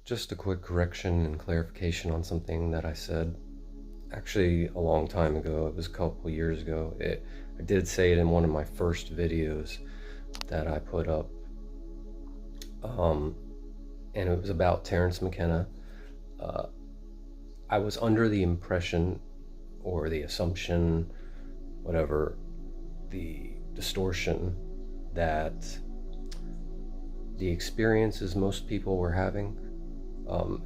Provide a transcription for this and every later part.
Just a quick correction and clarification on something that I said actually a long time ago. It was a couple years ago. I did say it in one of my first videos that I put up, and it was about Terence McKenna. I was under the impression, or the assumption, whatever, the distortion, that the experiences most people were having,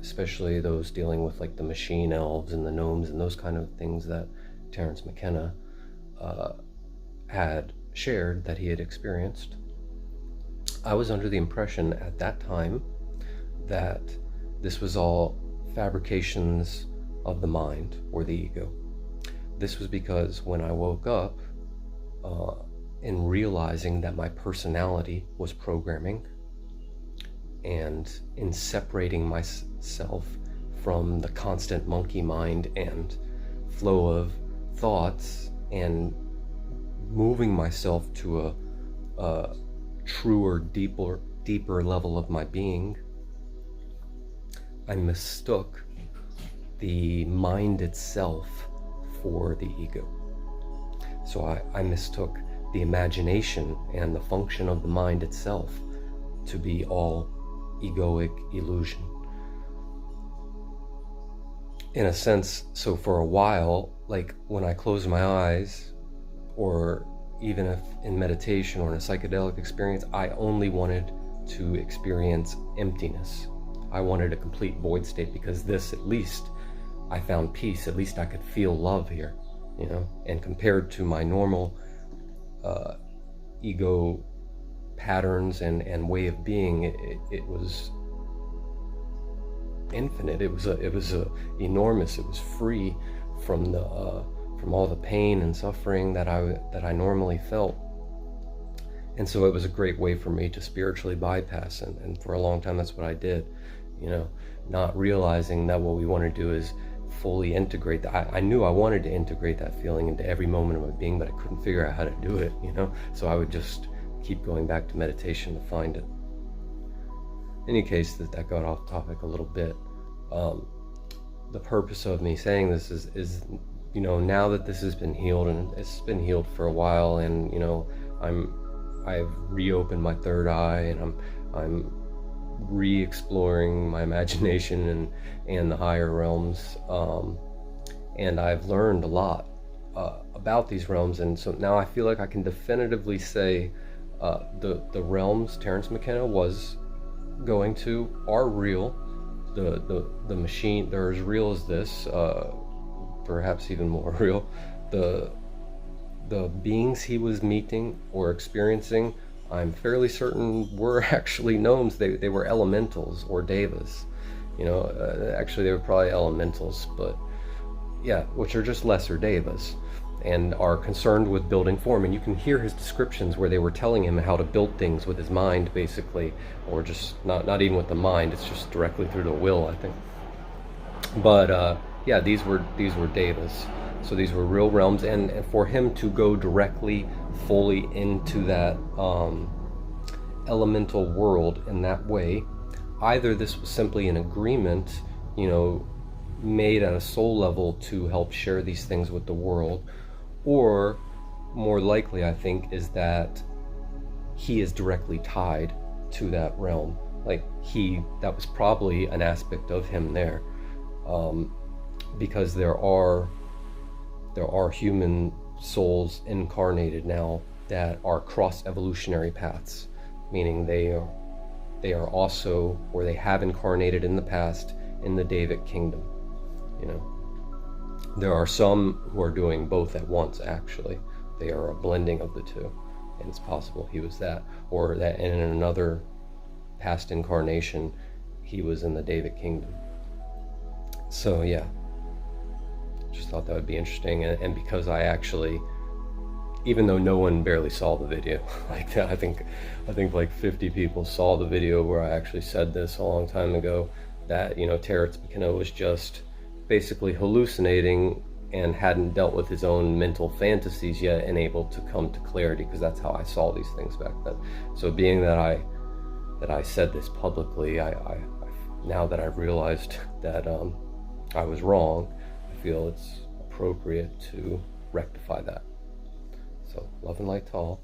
especially those dealing with like the machine elves and the gnomes and those kind of things that Terence McKenna had shared that he had experienced. I was under the impression at that time that this was all fabrications of the mind or the ego. This was because when I woke up, in realizing that my personality was programming, and in separating myself from the constant monkey mind and flow of thoughts and moving myself to a truer, deeper level of my being, I mistook the mind itself for the ego. So I mistook the imagination and the function of the mind itself to be all egoic illusion. In a sense, so for a while, like when I closed my eyes, or even if in meditation or in a psychedelic experience, I only wanted to experience emptiness. I wanted a complete void state, because this, at least, I found peace. At least I could feel love here, you know? And compared to my normal ego patterns and way of being, it was infinite. It was enormous. It was free from all the pain and suffering that I normally felt. And so it was a great way for me to spiritually bypass, and for a long time that's what I did, you know, not realizing that what we want to do is fully integrate that. I knew I wanted to integrate that feeling into every moment of my being, but I couldn't figure out how to do it, you know. So I would just keep going back to meditation to find it. In any case, that got off topic a little bit. The purpose of me saying this is, you know, now that this has been healed, and it's been healed for a while, and you know, I've reopened my third eye, and I'm re-exploring my imagination and the higher realms, and I've learned a lot about these realms, and so now I feel like I can definitively say the realms Terence McKenna was going to are real. The machine, they're as real as this, perhaps even more real. The beings he was meeting or experiencing, I'm fairly certain, were actually gnomes. They were elementals or devas, you know. Actually they were probably elementals, but yeah, which are just lesser devas, and are concerned with building form. And you can hear his descriptions where they were telling him how to build things with his mind, basically, or just not even with the mind, it's just directly through the will, I think. But yeah, these were devas. So these were real realms, and for him to go directly, fully into that elemental world in that way, either this was simply an agreement, you know, made at a soul level to help share these things with the world, or more likely, I think, is that he is directly tied to that realm. Like that was probably an aspect of him there, because there are human souls incarnated now that are cross-evolutionary paths, meaning they are also, or they have incarnated in the past in the Davic kingdom, you know. There are some who are doing both at once, actually. They are a blending of the two, and it's possible he was that, or that in another past incarnation he was in the Davic kingdom. So yeah, just thought that would be interesting. And because I actually, even though no one barely saw the video like that, I think like 50 people saw the video where I actually said this a long time ago, that, you know, Terence McKenna was just basically hallucinating and hadn't dealt with his own mental fantasies yet and able to come to clarity, because that's how I saw these things back then. So being that I said this publicly, I now that I've realized that I was wrong, I feel it's appropriate to rectify that. So love and light to all.